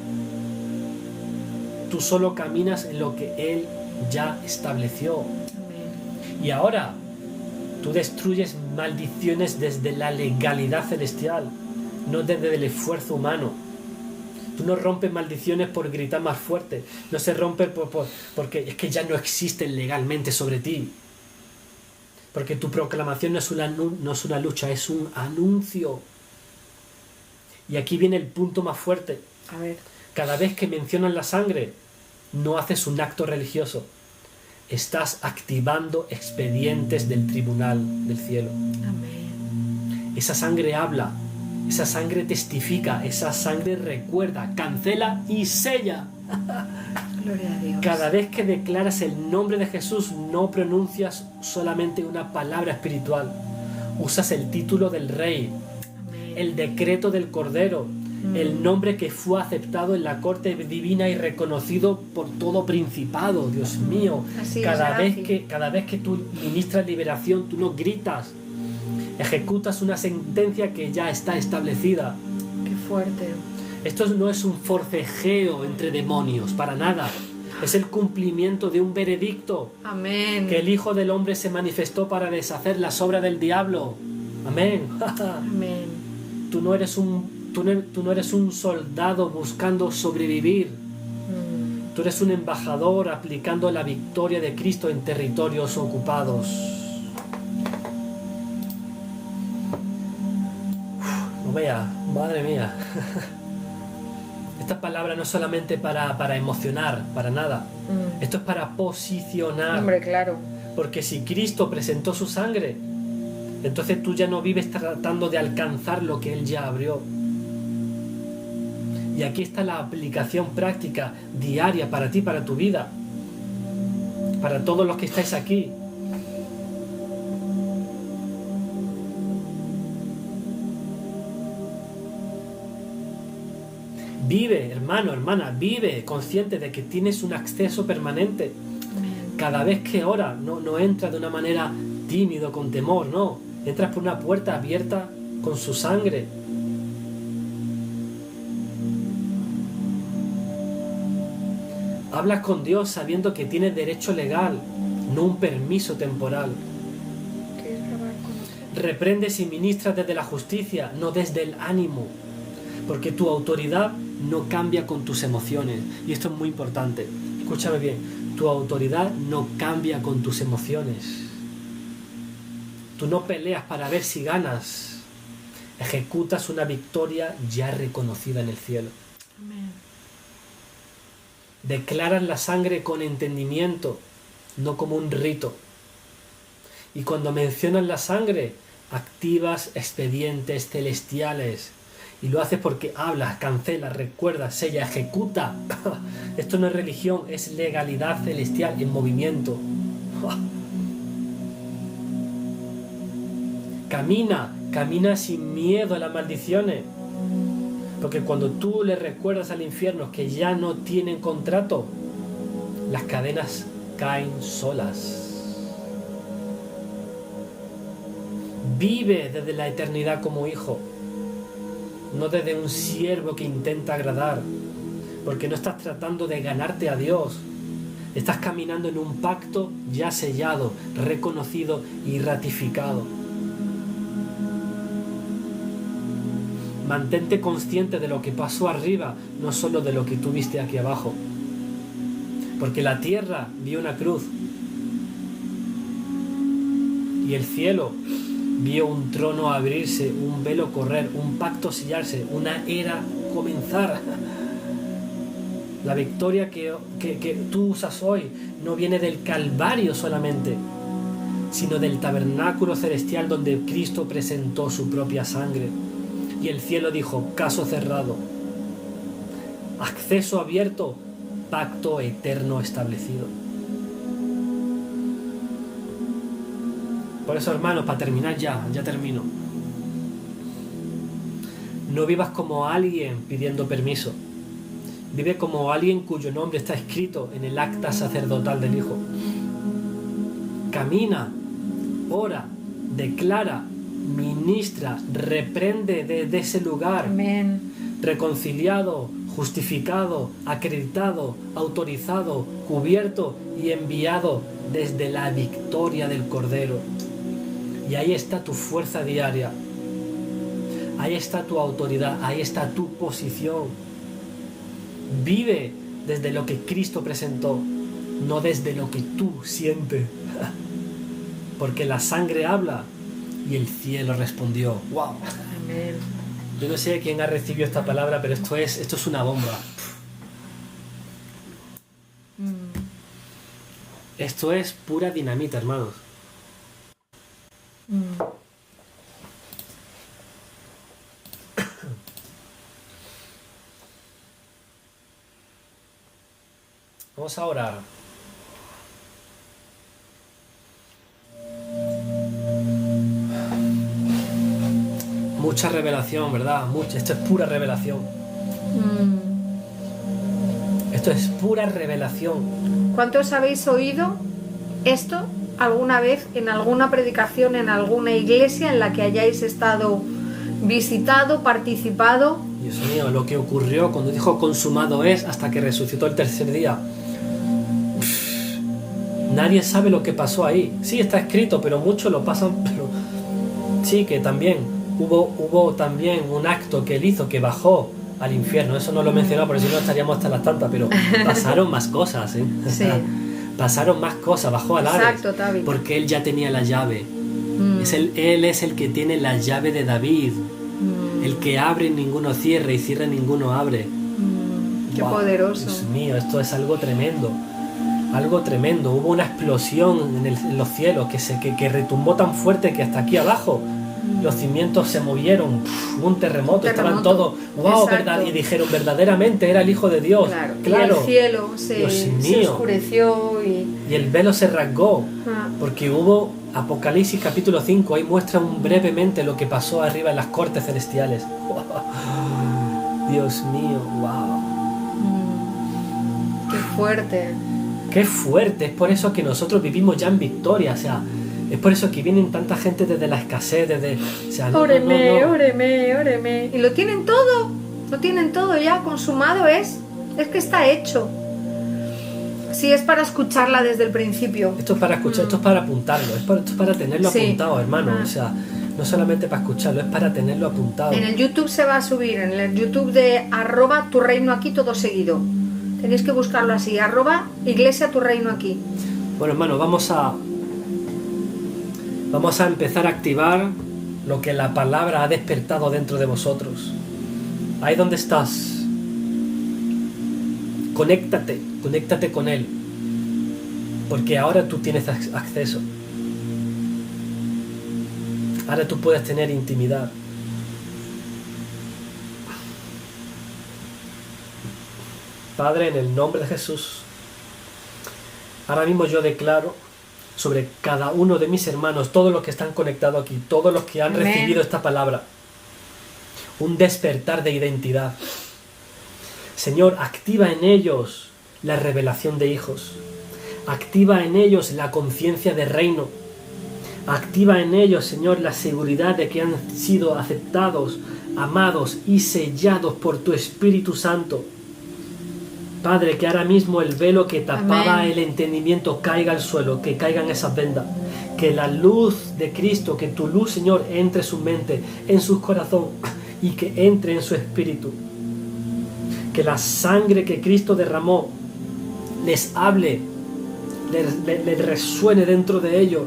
Tú solo caminas en lo que Él ya estableció. Amén. Y ahora tú destruyes maldiciones desde la legalidad celestial, no desde el esfuerzo humano. Tú no rompes maldiciones por gritar más fuerte, no se rompe porque es que ya no existen legalmente sobre ti. Porque tu proclamación no es una lucha, es un anuncio. Y aquí viene el punto más fuerte. A ver. Cada vez que mencionas la sangre, no haces un acto religioso. Estás activando expedientes del tribunal del cielo. Amén. Esa sangre habla, esa sangre testifica, esa sangre recuerda, cancela y sella. Gloria a Dios. Cada vez que declaras el nombre de Jesús, no pronuncias solamente una palabra espiritual. Usas el título del Rey, Amén. el decreto del Cordero, el nombre que fue aceptado en la corte divina y reconocido por todo principado. Dios mío, cada vez que tú ministras liberación, tú no gritas, ejecutas una sentencia que ya está establecida. Qué fuerte. Esto no es un forcejeo entre demonios, para nada. Es el cumplimiento de un veredicto. Amén. Que el Hijo del Hombre se manifestó para deshacer las obras del diablo. Amén. Amén. Tú no eres un soldado buscando sobrevivir. Tú eres un embajador aplicando la victoria de Cristo en territorios ocupados. Vea, madre mía. Esta palabra no es solamente para emocionar, para nada. Esto es para posicionar. Hombre, claro. Porque si Cristo presentó su sangre, entonces tú ya no vives tratando de alcanzar lo que Él ya abrió. Y aquí está la aplicación práctica, diaria, para ti, para tu vida. Para todos los que estáis aquí. Vive, hermano, hermana, vive consciente de que tienes un acceso permanente. Cada vez que oras, no entras de una manera tímido, con temor, no. Entras por una puerta abierta con su sangre. Hablas con Dios sabiendo que tienes derecho legal, no un permiso temporal. Reprendes y ministras desde la justicia, no desde el ánimo. Porque tu autoridad no cambia con tus emociones. Y esto es muy importante. Escúchame bien. Tu autoridad no cambia con tus emociones. Tú no peleas para ver si ganas. Ejecutas una victoria ya reconocida en el cielo. Amén. Declaras la sangre con entendimiento, no como un rito. Y cuando mencionas la sangre, activas expedientes celestiales. Y lo haces porque hablas, cancelas, recuerdas, sella, ejecuta. Esto no es religión, es legalidad celestial en movimiento. Camina sin miedo a las maldiciones. Porque cuando tú le recuerdas al infierno que ya no tienen contrato, las cadenas caen solas. Vive desde la eternidad como hijo. No desde un siervo que intenta agradar, porque no estás tratando de ganarte a Dios. Estás caminando en un pacto ya sellado, reconocido y ratificado. Mantente consciente de lo que pasó arriba, no solo de lo que tú viste aquí abajo. Porque la tierra vio una cruz y el cielo vio un trono abrirse, un velo correr, un pacto sellarse, una era comenzar. La victoria que tú usas hoy no viene del Calvario solamente, sino del tabernáculo celestial donde Cristo presentó su propia sangre. Y el cielo dijo, caso cerrado, acceso abierto, pacto eterno establecido. Por eso, hermanos, para terminar ya termino. No vivas como alguien pidiendo permiso. Vive como alguien cuyo nombre está escrito en el acta sacerdotal del Hijo. Camina, ora, declara, ministra, reprende desde ese lugar. Amén. Reconciliado, justificado, acreditado, autorizado, cubierto y enviado desde la victoria del Cordero. Y ahí está tu fuerza diaria. Ahí está tu autoridad, ahí está tu posición. Vive desde lo que Cristo presentó, no desde lo que tú sientes. Porque la sangre habla y el cielo respondió. ¡Wow! Amén. Yo no sé quién ha recibido esta palabra, pero esto es una bomba. Esto es pura dinamita, hermanos. Vamos a orar. Mucha revelación, ¿verdad? Mucha. Esto es pura revelación. Esto es pura revelación. ¿Cuántos habéis oído esto alguna vez en alguna predicación, en alguna iglesia en la que hayáis estado visitado, participado? Dios mío, lo que ocurrió cuando dijo consumado es hasta que resucitó el tercer día. Nadie sabe lo que pasó ahí. Sí, está escrito, pero muchos lo pasan. Pero sí, que también hubo también un acto que él hizo que bajó al infierno. Eso no lo he mencionado porque si no estaríamos hasta las tantas, pero pasaron más cosas, ¿eh? Sí. Pasaron más cosas, bajó al Hades. Exacto, David. Porque él ya tenía la llave. Él es el que tiene la llave de David. El que abre ninguno cierra y cierra ninguno abre. Qué poderoso. Dios mío, esto es algo tremendo. Algo tremendo. Hubo una explosión en los cielos que retumbó tan fuerte que hasta aquí abajo los cimientos se movieron. Hubo un terremoto. Estaban todos, wow, verdad, y dijeron, verdaderamente era el Hijo de Dios. Claro. Y el cielo se oscureció y el velo se rasgó. Porque hubo Apocalipsis capítulo 5, ahí muestran brevemente lo que pasó arriba en las cortes celestiales. Dios mío, wow. Qué fuerte. Qué fuerte. Es por eso que nosotros vivimos ya en victoria. O sea, es por eso que vienen tanta gente desde la escasez, o sea, óreme. Y lo tienen todo ya consumado, es que está hecho. Sí, es para escucharla desde el principio. Esto es para escuchar, esto es para apuntarlo, esto es para tenerlo apuntado, hermano. O sea, no solamente para escucharlo, es para tenerlo apuntado. En el YouTube se va a subir, en el YouTube de @tureinoaquí todo seguido. Tenéis que buscarlo así, @iglesia_tu_reino_aquí. Bueno, hermano, vamos a empezar a activar lo que la palabra ha despertado dentro de vosotros. Ahí donde estás, conéctate con Él, porque ahora tú tienes acceso. Ahora tú puedes tener intimidad. Padre, en el nombre de Jesús, ahora mismo yo declaro sobre cada uno de mis hermanos, todos los que están conectados aquí, todos los que han recibido esta palabra, un despertar de identidad. Señor, activa en ellos la revelación de hijos, activa en ellos la conciencia de reino, activa en ellos, Señor, la seguridad de que han sido aceptados, amados y sellados por tu Espíritu Santo. Padre, que ahora mismo el velo que tapaba el entendimiento caiga al suelo, que caigan esas vendas, que la luz de Cristo, que tu luz, Señor, entre en su mente, en su corazón y que entre en su espíritu. Que la sangre que Cristo derramó les hable, les resuene dentro de ellos,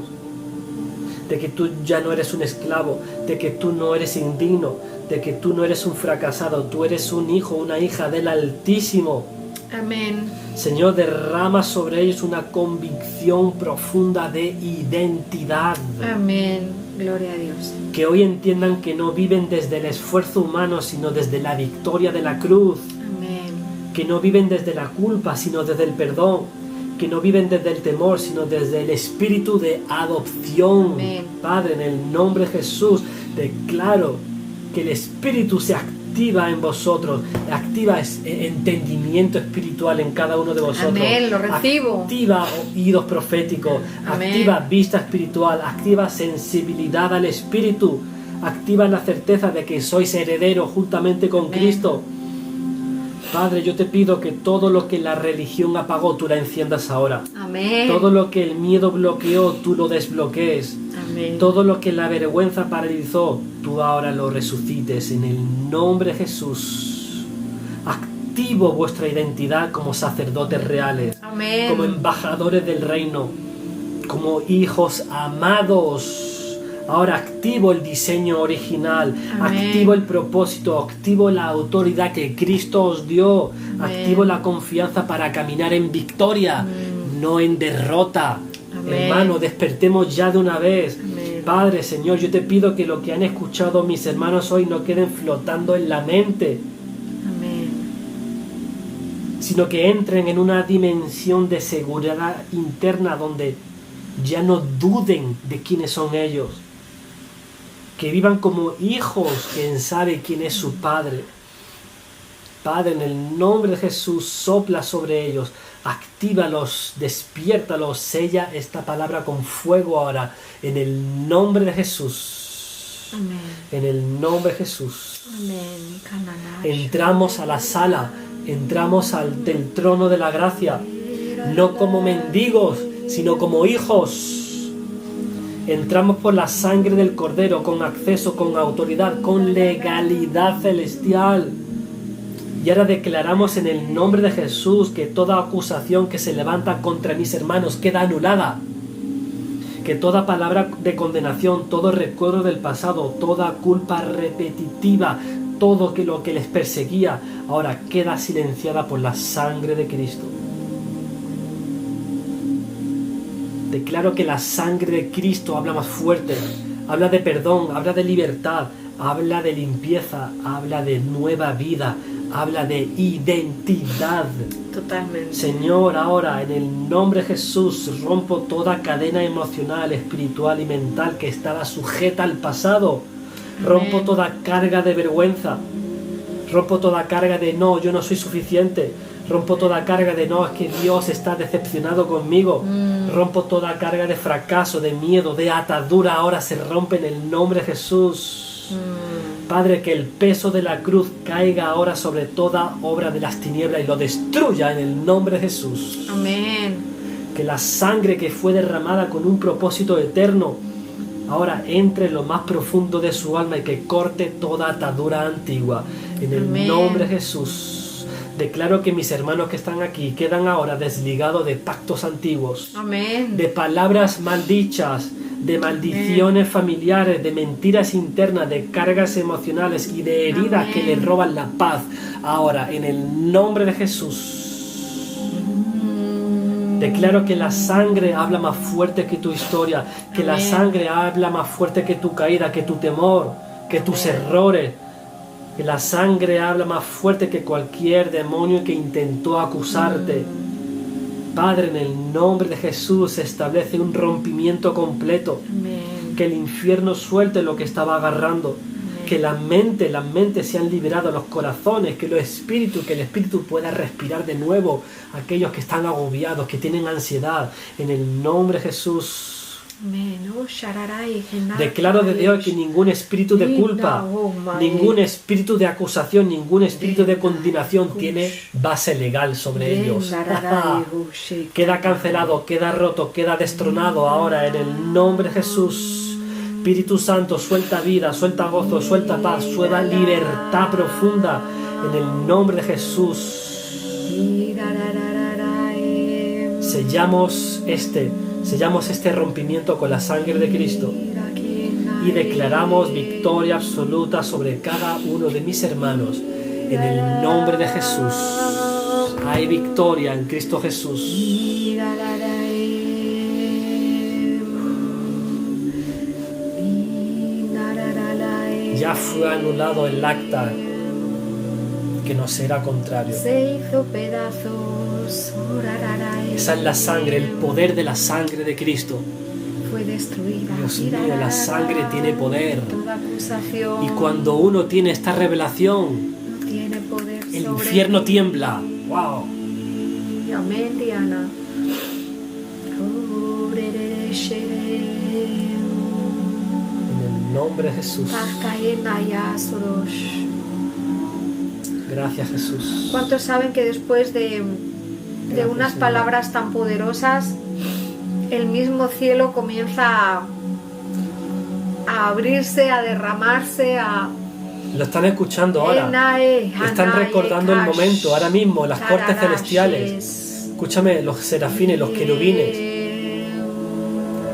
de que tú ya no eres un esclavo, de que tú no eres indigno, de que tú no eres un fracasado, tú eres un hijo, una hija del Altísimo. Amén. Señor, derrama sobre ellos una convicción profunda de identidad. Amén. Gloria a Dios. Que hoy entiendan que no viven desde el esfuerzo humano, sino desde la victoria de la cruz. Amén. Que no viven desde la culpa, sino desde el perdón. Que no viven desde el temor, sino desde el espíritu de adopción. Amén. Padre, en el nombre de Jesús, declaro que el espíritu se activa en vosotros, activa entendimiento espiritual en cada uno de vosotros. Amén, lo recibo. Activa oídos proféticos, Amén. Activa vista espiritual, activa sensibilidad al espíritu, activa la certeza de que sois herederos juntamente con Amén. Cristo. Padre, yo te pido que todo lo que la religión apagó, tú la enciendas ahora. Amén. Todo lo que el miedo bloqueó, tú lo desbloquees. Amén. Todo lo que la vergüenza paralizó, tú ahora lo resucites en el nombre de Jesús. Activo vuestra identidad como sacerdotes reales, Amén. como embajadores del reino, como hijos amados. Ahora activo el diseño original, Amén. activo el propósito, activo la autoridad que Cristo os dio, Amén. activo la confianza para caminar en victoria, no en derrota. Amén. Hermano, despertemos ya de una vez. Amén. Padre, Señor, yo te pido que lo que han escuchado mis hermanos hoy no queden flotando en la mente, Amén. sino que entren en una dimensión de seguridad interna donde ya no duden de quiénes son ellos, que vivan como hijos, quien sabe quién es su Padre. Padre, en el nombre de Jesús, sopla sobre ellos, actívalos, despiértalos, sella esta palabra con fuego ahora, en el nombre de Jesús. Amén. En el nombre de Jesús. Amén. Entramos a la sala, entramos del trono de la gracia, no como mendigos, sino como hijos. Entramos por la sangre del Cordero, con acceso, con autoridad, con legalidad celestial. Y ahora declaramos en el nombre de Jesús que toda acusación que se levanta contra mis hermanos queda anulada. Que toda palabra de condenación, todo recuerdo del pasado, toda culpa repetitiva, todo lo que les perseguía, ahora queda silenciada por la sangre de Cristo. Declaro que la sangre de Cristo habla más fuerte, habla de perdón, habla de libertad, habla de limpieza, habla de nueva vida, habla de identidad. Totalmente. Señor, ahora en el nombre de Jesús rompo toda cadena emocional, espiritual y mental que estaba sujeta al pasado. Rompo Amén. toda carga de vergüenza. Rompo toda carga de no, yo no soy suficiente. Rompo toda carga de no, es que Dios está decepcionado conmigo. Rompo toda carga de fracaso, de miedo, de atadura. Ahora se rompe en el nombre de Jesús. Padre, que el peso de la cruz caiga ahora sobre toda obra de las tinieblas y lo destruya en el nombre de Jesús. Amén. Que la sangre que fue derramada con un propósito eterno ahora entre en lo más profundo de su alma y que corte toda atadura antigua. En el Amén. nombre de Jesús. Declaro que mis hermanos que están aquí quedan ahora desligados de pactos antiguos, Amén. de palabras maldichas, de maldiciones familiares, de mentiras internas, de cargas emocionales y de heridas Amén. que le roban la paz. Ahora, en el nombre de Jesús. Declaro que la sangre habla más fuerte que tu historia, que la Amén. sangre habla más fuerte que tu caída, que tu temor, que tus errores. Que la sangre habla más fuerte que cualquier demonio que intentó acusarte. Padre, en el nombre de Jesús se establece un rompimiento completo. Amén. Que el infierno suelte lo que estaba agarrando. Que la mente sean liberados, los corazones, que el espíritu pueda respirar de nuevo. Aquellos que están agobiados, que tienen ansiedad, en el nombre de Jesús. Amén. Oh, shararai, genai, Declaro desde hoy que ningún espíritu de culpa, ningún espíritu de acusación, ningún espíritu de condenación tiene base legal sobre ellos. Queda cancelado, queda roto, queda destronado ahora en el nombre de Jesús. Espíritu Santo, suelta vida, suelta gozo, suelta paz, suelta libertad profunda en el nombre de Jesús. Sellamos este rompimiento con la sangre de Cristo y declaramos victoria absoluta sobre cada uno de mis hermanos en el nombre de Jesús. Hay victoria en Cristo Jesús. Ya fue anulado el acta que nos será contrario. Se hizo pedazos. Esa es la sangre, el poder de la sangre de Cristo. Fue destruida. Dios mío, la sangre tiene poder. Toda acusación Y cuando uno tiene esta revelación, no tiene poder el sobre infierno ti. tiembla. ¡Wow! Amén, Diana. En el nombre de Jesús. Gracias, Jesús. ¿Cuántos saben que después de Gracias, unas Señor. palabras tan poderosas, el mismo cielo comienza a abrirse, a derramarse, Lo están escuchando ahora. Están recordando el momento, ahora mismo, las cortes celestiales. Escúchame, los serafines, los querubines.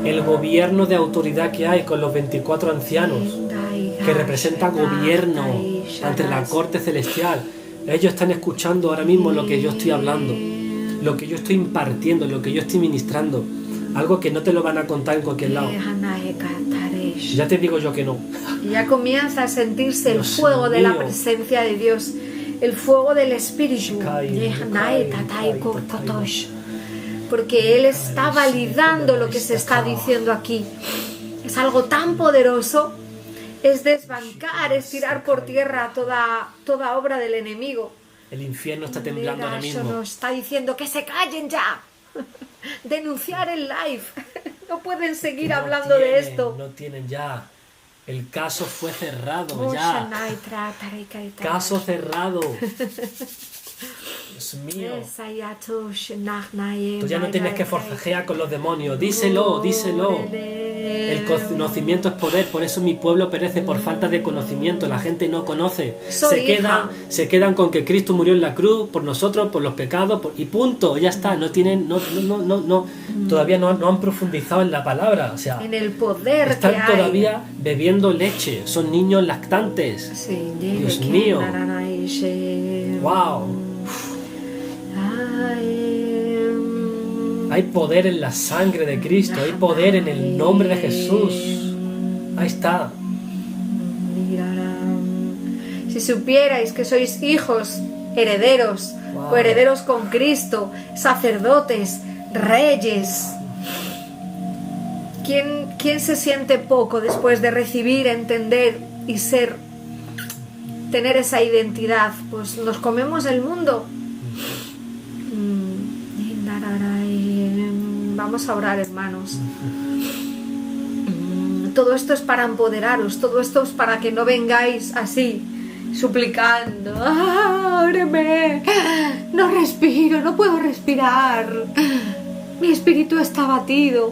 El gobierno de autoridad que hay con los 24 ancianos, que representan gobierno ante la corte celestial. Ellos están escuchando ahora mismo lo que yo estoy hablando, lo que yo estoy impartiendo, lo que yo estoy ministrando. Algo que no te lo van a contar en cualquier lado. Ya te digo yo que no. Y ya comienza a sentirse el Dios fuego de la mío. presencia de Dios, el fuego del Espíritu. Porque Él está validando lo que se está diciendo aquí. Es algo tan poderoso. Es desbancar, es tirar por tierra toda obra del enemigo. El infierno está temblando ahora Eso mismo. nos está diciendo que se callen ya. Denunciar el live. No pueden seguir hablando de esto. No tienen ya. El caso fue cerrado Oh, ya. Shanai, tra, tarai, kai, tarai. Caso cerrado. Dios mío. Tú ya no tienes que forcejear con los demonios. Díselo, díselo. El conocimiento es poder, por eso mi pueblo perece por falta de conocimiento. La gente no conoce. Se quedan con que Cristo murió en la cruz por nosotros, por los pecados, y punto, ya está. No tienen, todavía no han profundizado en la palabra. O sea, en el poder están que hay. todavía bebiendo leche. Son niños lactantes. Sí, Dios mío. Wow. Hay poder en la sangre de Cristo, hay poder en el nombre de Jesús. Ahí está. Si supierais que sois hijos, herederos, coherederos con Cristo, sacerdotes, reyes. ¿Quién se siente poco después de recibir, entender y tener esa identidad? Pues nos comemos el mundo. Vamos a orar, hermanos. Todo esto es para empoderaros, todo esto es para que no vengáis así, suplicando. ¡Ábreme! No respiro, no puedo respirar. Mi espíritu está abatido.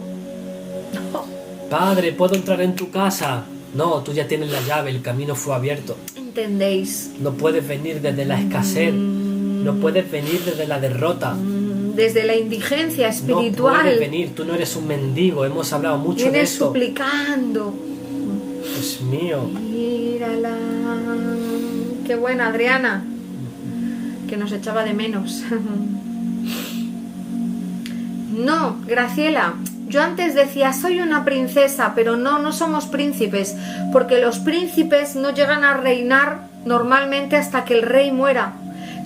Padre, ¿puedo entrar en tu casa? No, tú ya tienes la llave, el camino fue abierto. ¿Entendéis? No puedes venir desde la escasez, no puedes venir desde la derrota. Desde la indigencia espiritual. No puedes venir, tú no eres un mendigo, hemos hablado mucho de esto. Suplicando. Dios mío. Mírala. Qué buena, Adriana, que nos echaba de menos. No, Graciela, yo antes decía soy una princesa, pero no somos príncipes, porque los príncipes no llegan a reinar normalmente hasta que el rey muera.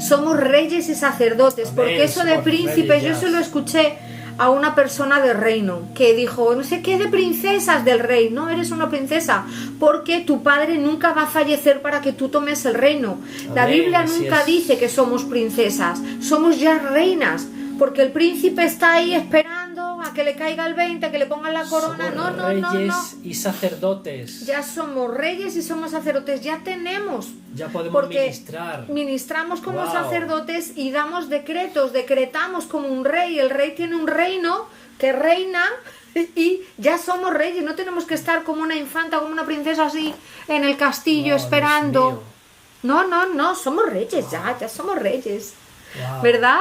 Somos reyes y sacerdotes. Amén, porque eso de príncipes, yo se lo escuché a una persona del reino que dijo, no sé qué de princesas del rey. No eres una princesa, porque tu padre nunca va a fallecer para que tú tomes el reino. Amén, la Biblia nunca dice que somos princesas, somos ya reinas, porque el príncipe está ahí esperando a que le caiga el 20, a que le pongan la corona. Somos reyes y sacerdotes. Ya somos reyes y somos sacerdotes, ya tenemos. Ya podemos ministrar. Ministramos como sacerdotes y damos decretos, decretamos como un rey. El rey tiene un reino que reina y ya somos reyes. No tenemos que estar como una infanta, como una princesa así en el castillo esperando. No, somos reyes, ya somos reyes. ¿Verdad?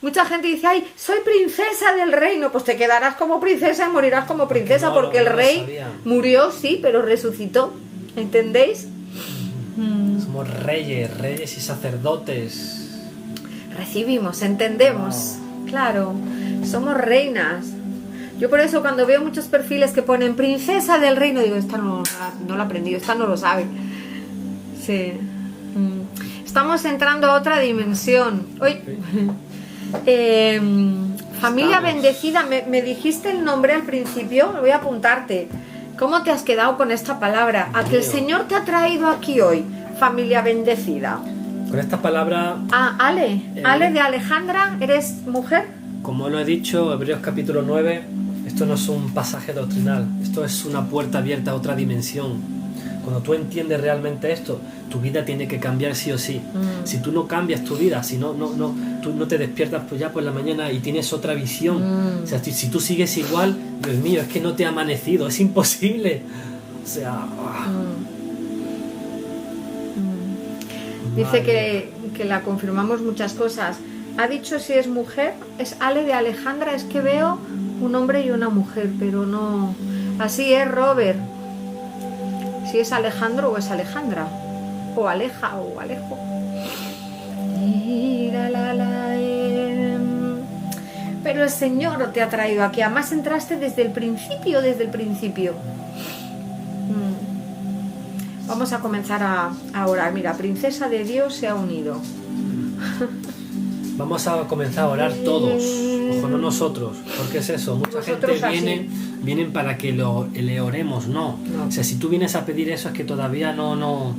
Mucha gente dice, ay, soy princesa del reino. Pues te quedarás como princesa y morirás como princesa, porque el rey murió, sí, pero resucitó. ¿Entendéis? Somos reyes y sacerdotes. Recibimos, entendemos. Claro, somos reinas. Yo por eso cuando veo muchos perfiles que ponen princesa del reino, digo, esta no lo ha aprendido, esta no lo sabe. Sí. Estamos entrando a otra dimensión. Uy. Familia bendecida, me dijiste el nombre al principio, voy a apuntarte. ¿Cómo te has quedado con esta palabra? A que el Señor te ha traído aquí hoy, familia bendecida. Con esta palabra... Ale de Alejandra, ¿eres mujer? Como lo he dicho, Hebreos capítulo 9, esto no es un pasaje doctrinal, esto es una puerta abierta a otra dimensión. Cuando tú entiendes realmente esto, tu vida tiene que cambiar sí o sí. Si tú no cambias tu vida, si tú no te despiertas pues ya por la mañana y tienes otra visión, o sea, si tú sigues igual, Dios mío, es que no te ha amanecido, es imposible. O sea... Dice que la confirmamos muchas cosas. Ha dicho si es mujer, es Ale de Alejandra, es que veo un hombre y una mujer, pero no... Así es, Robert. Si es Alejandro o es Alejandra, o Aleja o Alejo. Pero el Señor te ha traído aquí, además entraste desde el principio. Vamos a comenzar a orar. Mira, princesa de Dios se ha unido. Vamos a comenzar a orar todos, ojo, no nosotros, porque es eso, mucha gente vienen para que le oremos, no. O sea, si tú vienes a pedir eso es que todavía no